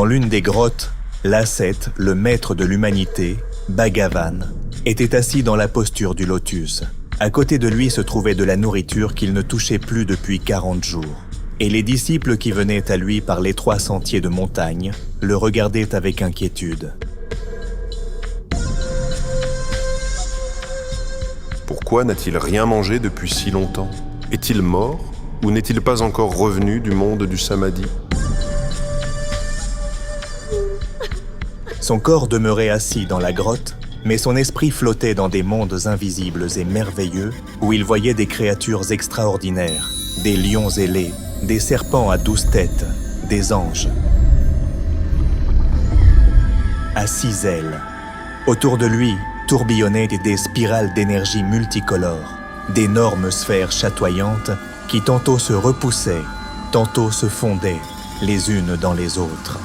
l'une des grottes, l'ascète, le maître de l'humanité, Bhagavan, était assis dans la posture du lotus. À côté de lui se trouvait de la nourriture qu'il ne touchait plus depuis 40 jours. Et les disciples qui venaient à lui par l'étroit sentier de montagne le regardaient avec inquiétude. Pourquoi n'a-t-il rien mangé depuis si longtemps? Est-il mort ou n'est-il pas encore revenu du monde du samadhi? Son corps demeurait assis dans la grotte, mais son esprit flottait dans des mondes invisibles et merveilleux où il voyait des créatures extraordinaires, des lions ailés, des serpents à 12 têtes, des anges. À 6 ailes. Autour de lui tourbillonnaient des spirales d'énergie multicolores, d'énormes sphères chatoyantes qui tantôt se repoussaient, tantôt se fondaient les unes dans les autres.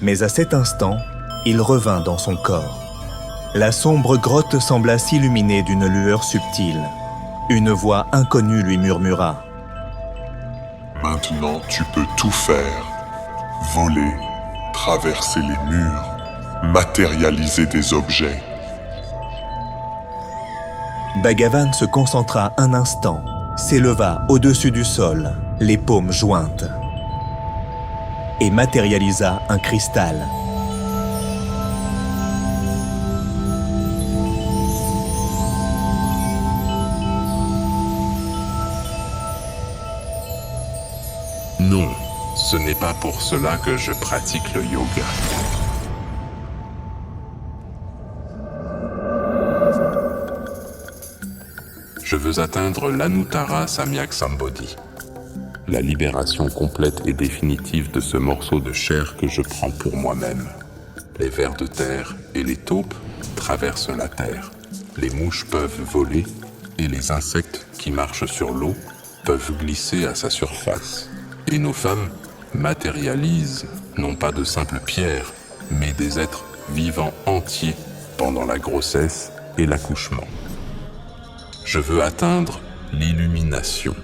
Mais à cet instant, il revint dans son corps. La sombre grotte sembla s'illuminer d'une lueur subtile. Une voix inconnue lui murmura. « Maintenant, tu peux tout faire. Voler, traverser les murs, matérialiser des objets. » Bhagavan se concentra un instant, s'éleva au-dessus du sol, les paumes jointes, et matérialisa un cristal. Non, ce n'est pas pour cela que je pratique le yoga. Je veux atteindre l'Anuttara Samyak Sambodhi, la libération complète et définitive de ce morceau de chair que je prends pour moi-même. Les vers de terre et les taupes traversent la terre. Les mouches peuvent voler et les insectes qui marchent sur l'eau peuvent glisser à sa surface. Et nos femmes matérialisent non pas de simples pierres, mais des êtres vivants entiers pendant la grossesse et l'accouchement. Je veux atteindre l'illumination.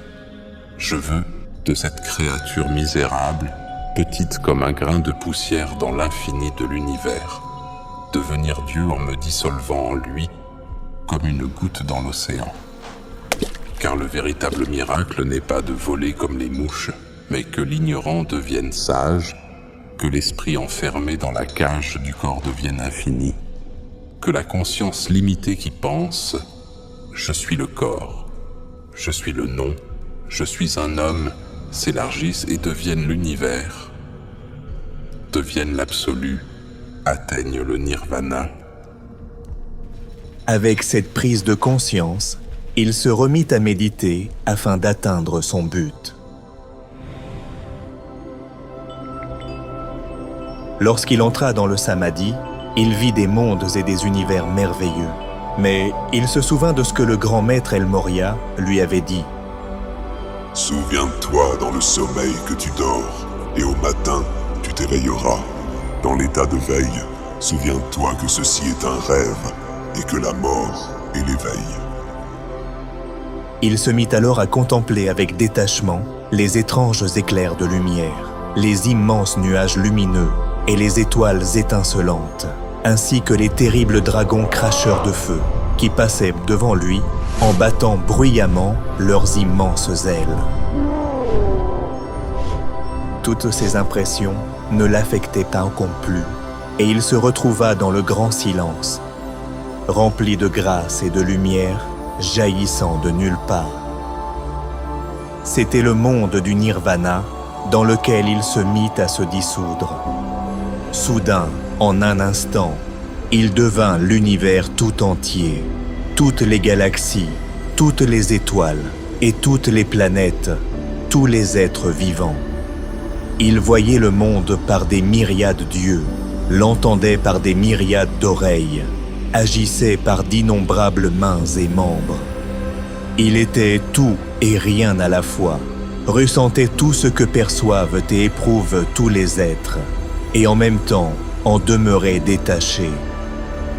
Je veux de cette créature misérable, petite comme un grain de poussière dans l'infini de l'univers, devenir Dieu en me dissolvant en lui comme une goutte dans l'océan. Car le véritable miracle n'est pas de voler comme les mouches, mais que l'ignorant devienne sage, que l'esprit enfermé dans la cage du corps devienne infini, que la conscience limitée qui pense « je suis le corps, je suis le nom, je suis un homme » s'élargissent et deviennent l'univers, deviennent l'absolu, atteignent le nirvana. Avec cette prise de conscience, il se remit à méditer afin d'atteindre son but. Lorsqu'il entra dans le samadhi, il vit des mondes et des univers merveilleux. Mais il se souvint de ce que le grand maître El Morya lui avait dit. « Souviens-toi dans le sommeil que tu dors, et au matin, tu t'éveilleras. Dans l'état de veille, souviens-toi que ceci est un rêve, et que la mort est l'éveil. » Il se mit alors à contempler avec détachement les étranges éclairs de lumière, les immenses nuages lumineux et les étoiles étincelantes, ainsi que les terribles dragons cracheurs de feu qui passaient devant lui en battant bruyamment leurs immenses ailes. Toutes ces impressions ne l'affectaient pas encore plus, et il se retrouva dans le grand silence, rempli de grâce et de lumière jaillissant de nulle part. C'était le monde du nirvana dans lequel il se mit à se dissoudre. Soudain, en un instant, il devint l'univers tout entier, toutes les galaxies, toutes les étoiles et toutes les planètes, tous les êtres vivants. Il voyait le monde par des myriades d'yeux, l'entendait par des myriades d'oreilles, agissait par d'innombrables mains et membres. Il était tout et rien à la fois, ressentait tout ce que perçoivent et éprouvent tous les êtres, et en même temps en demeurait détaché.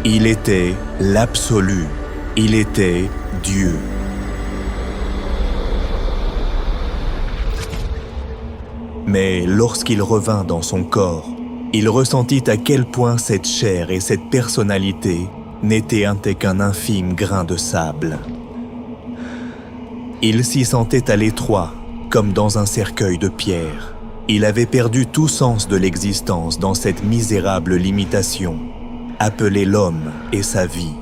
Il était l'absolu, il était Dieu. Mais lorsqu'il revint dans son corps, il ressentit à quel point cette chair et cette personnalité n'étaient qu'un infime grain de sable. Il s'y sentait à l'étroit, comme dans un cercueil de pierre. Il avait perdu tout sens de l'existence dans cette misérable limitation, appelée l'homme et sa vie.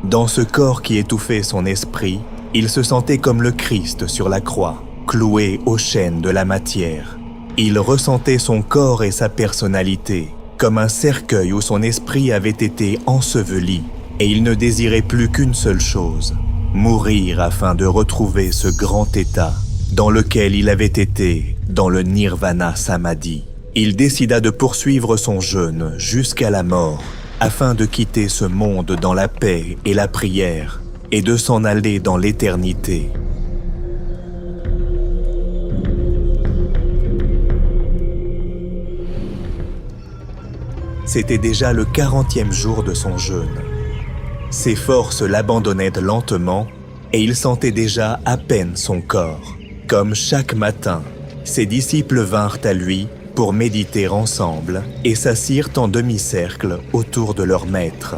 Dans ce corps qui étouffait son esprit, il se sentait comme le Christ sur la croix, cloué aux chaînes de la matière. Il ressentait son corps et sa personnalité comme un cercueil où son esprit avait été enseveli, et il ne désirait plus qu'une seule chose, mourir afin de retrouver ce grand état dans lequel il avait été dans le Nirvana Samadhi. Il décida de poursuivre son jeûne jusqu'à la mort afin de quitter ce monde dans la paix et la prière et de s'en aller dans l'éternité. C'était déjà le 40e jour de son jeûne. Ses forces l'abandonnaient lentement et il sentait déjà à peine son corps. Comme chaque matin, ses disciples vinrent à lui pour méditer ensemble et s'assirent en demi-cercle autour de leur maître.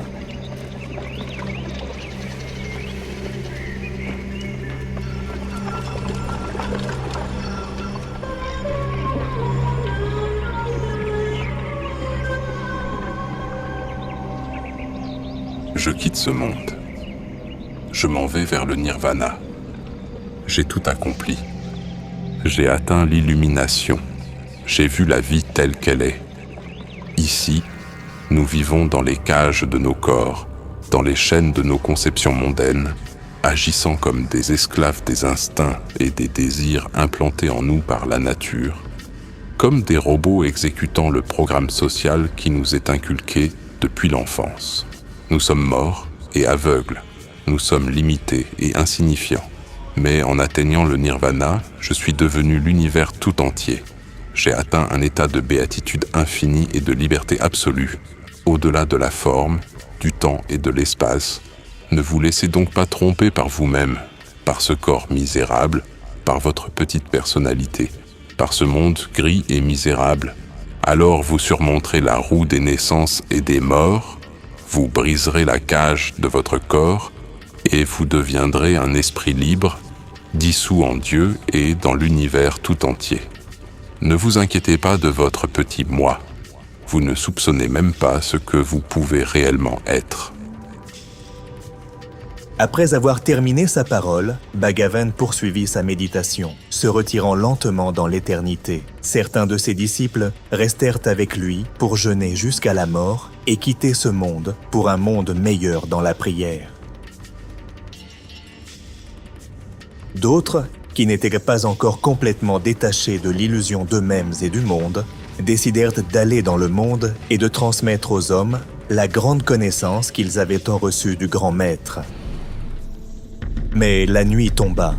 Je quitte ce monde. Je m'en vais vers le nirvana. J'ai tout accompli. J'ai atteint l'illumination. J'ai vu la vie telle qu'elle est. Ici, nous vivons dans les cages de nos corps, dans les chaînes de nos conceptions mondaines, agissant comme des esclaves des instincts et des désirs implantés en nous par la nature, comme des robots exécutant le programme social qui nous est inculqué depuis l'enfance. Nous sommes morts et aveugles, nous sommes limités et insignifiants. Mais en atteignant le nirvana, je suis devenu l'univers tout entier. J'ai atteint un état de béatitude infinie et de liberté absolue, au-delà de la forme, du temps et de l'espace. Ne vous laissez donc pas tromper par vous-même, par ce corps misérable, par votre petite personnalité, par ce monde gris et misérable. Alors vous surmonterez la roue des naissances et des morts, vous briserez la cage de votre corps et vous deviendrez un esprit libre, dissous en Dieu et dans l'univers tout entier. Ne vous inquiétez pas de votre petit moi. Vous ne soupçonnez même pas ce que vous pouvez réellement être. Après avoir terminé sa parole, Bhagavan poursuivit sa méditation, se retirant lentement dans l'éternité. Certains de ses disciples restèrent avec lui pour jeûner jusqu'à la mort et quitter ce monde pour un monde meilleur dans la prière. D'autres, qui n'étaient pas encore complètement détachés de l'illusion d'eux-mêmes et du monde, décidèrent d'aller dans le monde et de transmettre aux hommes la grande connaissance qu'ils avaient tant reçue du grand maître. Mais la nuit tomba.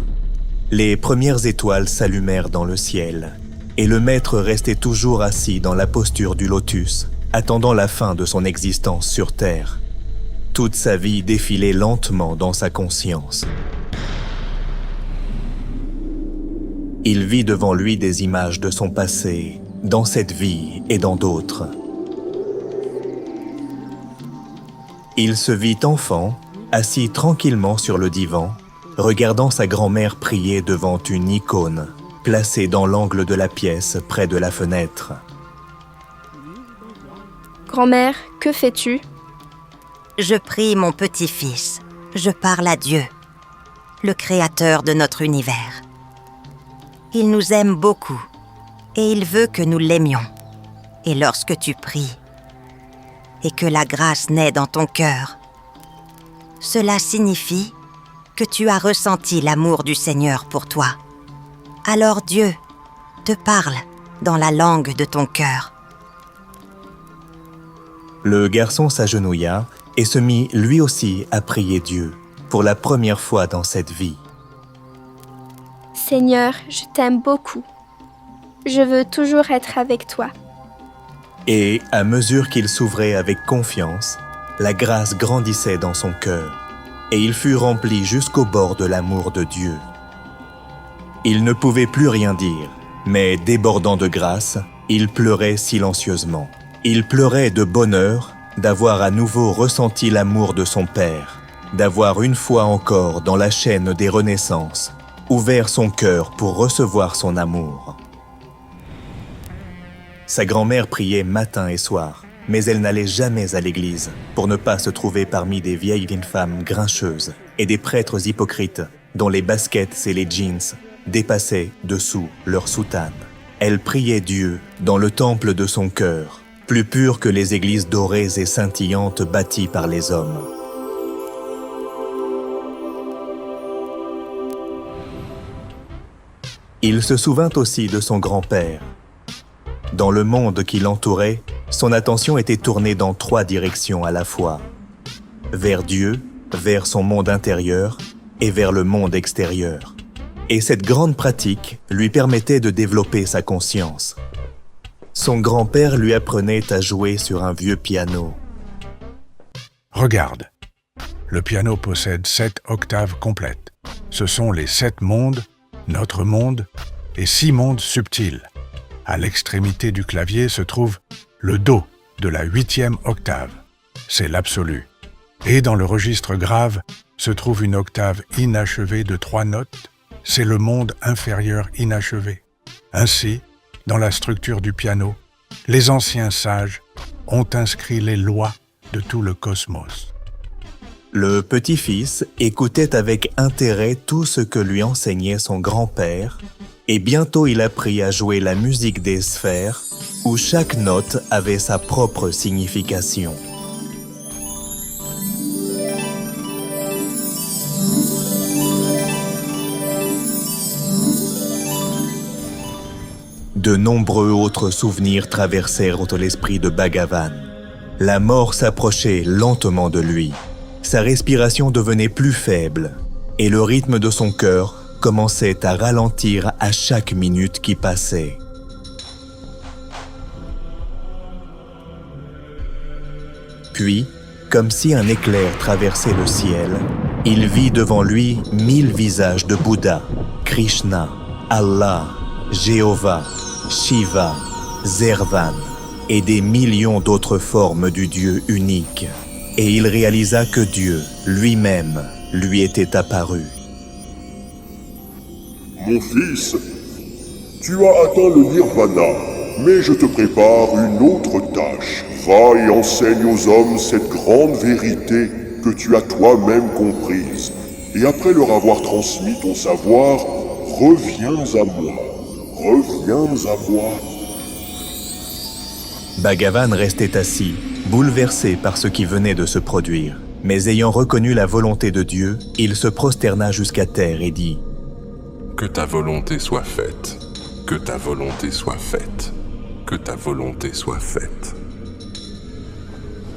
Les premières étoiles s'allumèrent dans le ciel, et le maître restait toujours assis dans la posture du lotus, attendant la fin de son existence sur terre. Toute sa vie défilait lentement dans sa conscience. Il vit devant lui des images de son passé, dans cette vie et dans d'autres. Il se vit enfant, assis tranquillement sur le divan, regardant sa grand-mère prier devant une icône, placée dans l'angle de la pièce près de la fenêtre. Grand-mère, que fais-tu ? Je prie mon petit-fils. Je parle à Dieu, le créateur de notre univers. Il nous aime beaucoup et il veut que nous l'aimions. Et lorsque tu pries et que la grâce naît dans ton cœur, cela signifie que tu as ressenti l'amour du Seigneur pour toi. Alors Dieu te parle dans la langue de ton cœur. Le garçon s'agenouilla et se mit lui aussi à prier Dieu pour la première fois dans cette vie. Seigneur, je t'aime beaucoup. Je veux toujours être avec toi. Et à mesure qu'il s'ouvrait avec confiance, la grâce grandissait dans son cœur, et il fut rempli jusqu'au bord de l'amour de Dieu. Il ne pouvait plus rien dire, Mais débordant de grâce, il pleurait silencieusement. Il pleurait de bonheur d'avoir à nouveau ressenti l'amour de son père, d'avoir une fois encore dans la chaîne des renaissances ouvert son cœur pour recevoir son amour. Sa grand-mère priait matin et soir, mais elle n'allait jamais à l'église pour ne pas se trouver parmi des vieilles femmes grincheuses et des prêtres hypocrites dont les baskets et les jeans dépassaient dessous leur soutane. Elle priait Dieu dans le temple de son cœur, plus pur que les églises dorées et scintillantes bâties par les hommes. Il se souvint aussi de son grand-père. Dans le monde qui l'entourait, son attention était tournée dans 3 directions à la fois. Vers Dieu, vers son monde intérieur et vers le monde extérieur. Et cette grande pratique lui permettait de développer sa conscience. Son grand-père lui apprenait à jouer sur un vieux piano. Regarde, le piano possède 7 octaves complètes. Ce sont les 7 mondes, notre monde et 6 mondes subtils. À l'extrémité du clavier se trouve le Do de la 8e octave. C'est l'absolu. Et dans le registre grave se trouve une octave inachevée de 3 notes. C'est le monde inférieur inachevé. Ainsi, dans la structure du piano, les anciens sages ont inscrit les lois de tout le cosmos. Le petit-fils écoutait avec intérêt tout ce que lui enseignait son grand-père, et bientôt il apprit à jouer la musique des sphères, où chaque note avait sa propre signification. De nombreux autres souvenirs traversèrent l'esprit de Bhagavan. La mort s'approchait lentement de lui. Sa respiration devenait plus faible et le rythme de son cœur commençait à ralentir à chaque minute qui passait. Puis, comme si un éclair traversait le ciel, il vit devant lui 1000 visages de Bouddha, Krishna, Allah, Jéhovah, Shiva, Zervan et des millions d'autres formes du Dieu unique. Et il réalisa que Dieu, lui-même, lui était apparu. Mon fils, tu as atteint le nirvana, mais je te prépare une autre tâche. Va et enseigne aux hommes cette grande vérité que tu as toi-même comprise. Et après leur avoir transmis ton savoir, reviens à moi. Reviens à moi. Bhagavan restait assis, bouleversé par ce qui venait de se produire. Mais ayant reconnu la volonté de Dieu, il se prosterna jusqu'à terre et dit « Que ta volonté soit faite, que ta volonté soit faite, que ta volonté soit faite. »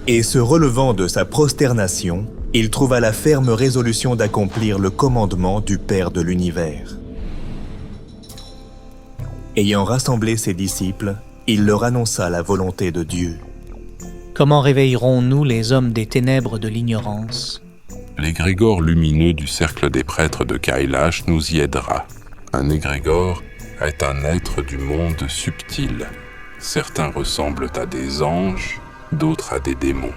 Et se relevant de sa prosternation, il trouva la ferme résolution d'accomplir le commandement du Père de l'univers. Ayant rassemblé ses disciples, il leur annonça la volonté de Dieu. Comment réveillerons-nous les hommes des ténèbres de l'ignorance ? L'égrégore lumineux du cercle des prêtres de Kailash nous y aidera. Un égrégore est un être du monde subtil. Certains ressemblent à des anges, d'autres à des démons.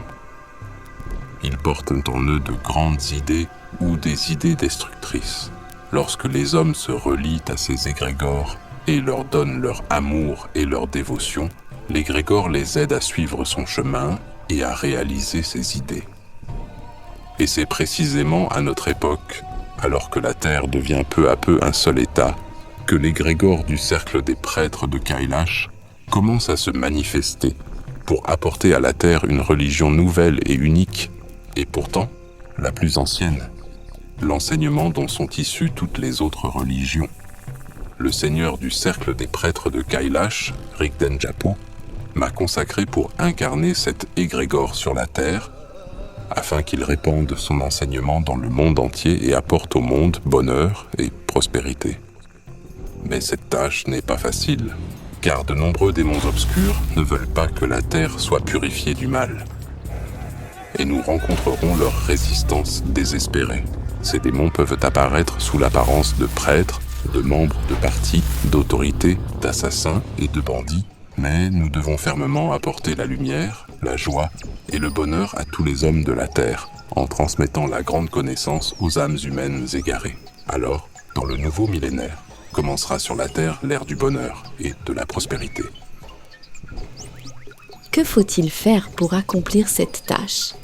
Ils portent en eux de grandes idées ou des idées destructrices. Lorsque les hommes se relient à ces égrégores et leur donnent leur amour et leur dévotion, l'égrégore les aide à suivre son chemin et à réaliser ses idées. Et c'est précisément à notre époque, alors que la Terre devient peu à peu un seul État, que l'égrégore du cercle des prêtres de Kailash commence à se manifester pour apporter à la Terre une religion nouvelle et unique, et pourtant la plus ancienne, l'enseignement dont sont issues toutes les autres religions. Le seigneur du cercle des prêtres de Kailash, Rigdenjapu, m'a consacré pour incarner cet égrégore sur la terre, afin qu'il répande son enseignement dans le monde entier et apporte au monde bonheur et prospérité. Mais cette tâche n'est pas facile, car de nombreux démons obscurs ne veulent pas que la terre soit purifiée du mal. Et nous rencontrerons leur résistance désespérée. Ces démons peuvent apparaître sous l'apparence de prêtres de membres de partis, d'autorités, d'assassins et de bandits, mais nous devons fermement apporter la lumière, la joie et le bonheur à tous les hommes de la Terre, en transmettant la grande connaissance aux âmes humaines égarées. Alors, dans le nouveau millénaire, commencera sur la Terre l'ère du bonheur et de la prospérité. Que faut-il faire pour accomplir cette tâche ?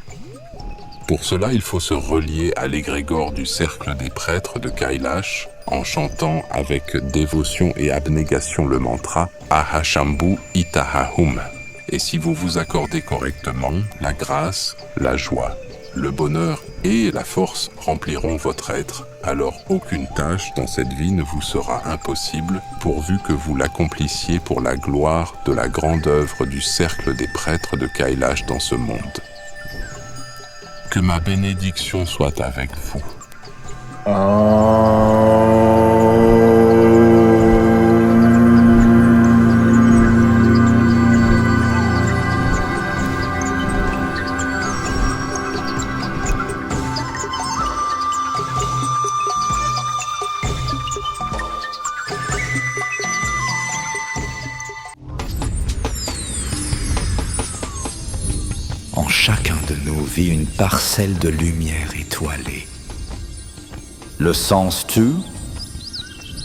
Pour cela, il faut se relier à l'égrégore du cercle des prêtres de Kailash en chantant avec dévotion et abnégation le mantra Ahashambu Itahahum. Et si vous vous accordez correctement, la grâce, la joie, le bonheur et la force rempliront votre être. Alors aucune tâche dans cette vie ne vous sera impossible pourvu que vous l'accomplissiez pour la gloire de la grande œuvre du cercle des prêtres de Kailash dans ce monde. Que ma bénédiction soit avec vous. En chacun de nous vit une parcelle de lumière étoilée. Le sens-tu ?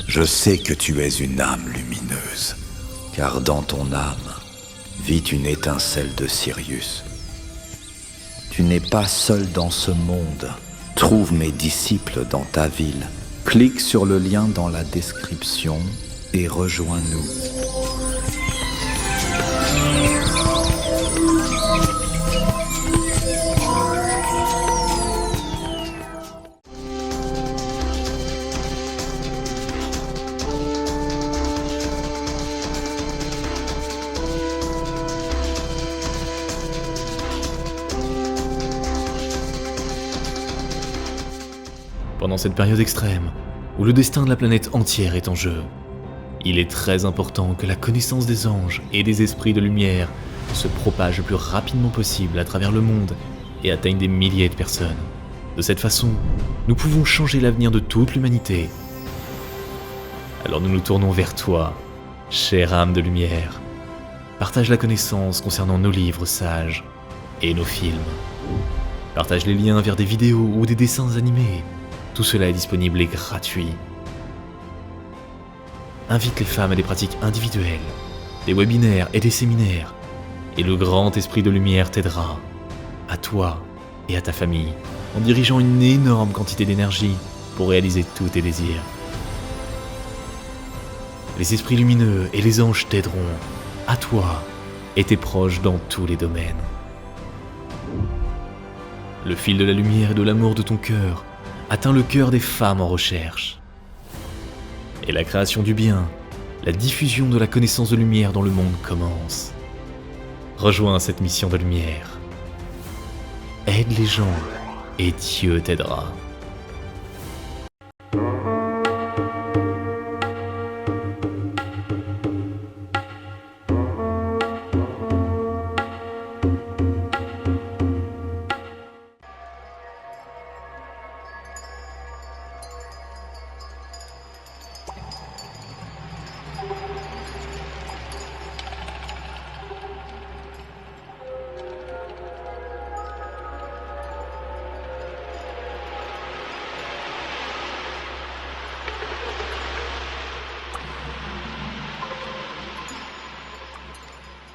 Je sais que tu es une âme lumineuse, car dans ton âme vit une étincelle de Sirius. Tu n'es pas seul dans ce monde. Trouve mes disciples dans ta ville. Clique sur le lien dans la description et rejoins-nous. Pendant cette période extrême, où le destin de la planète entière est en jeu, il est très important que la connaissance des anges et des esprits de lumière se propage le plus rapidement possible à travers le monde et atteigne des milliers de personnes. De cette façon, nous pouvons changer l'avenir de toute l'humanité. Alors nous nous tournons vers toi, chère âme de lumière. Partage la connaissance concernant nos livres sages et nos films. Partage les liens vers des vidéos ou des dessins animés. Tout cela est disponible et gratuit. Invite les femmes à des pratiques individuelles, des webinaires et des séminaires, et le grand esprit de lumière t'aidera, à toi et à ta famille, en dirigeant une énorme quantité d'énergie pour réaliser tous tes désirs. Les esprits lumineux et les anges t'aideront, à toi et tes proches dans tous les domaines. Le fil de la lumière et de l'amour de ton cœur atteint le cœur des femmes en recherche. Et la création du bien, la diffusion de la connaissance de lumière dans le monde commence. Rejoins cette mission de lumière. Aide les gens et Dieu t'aidera.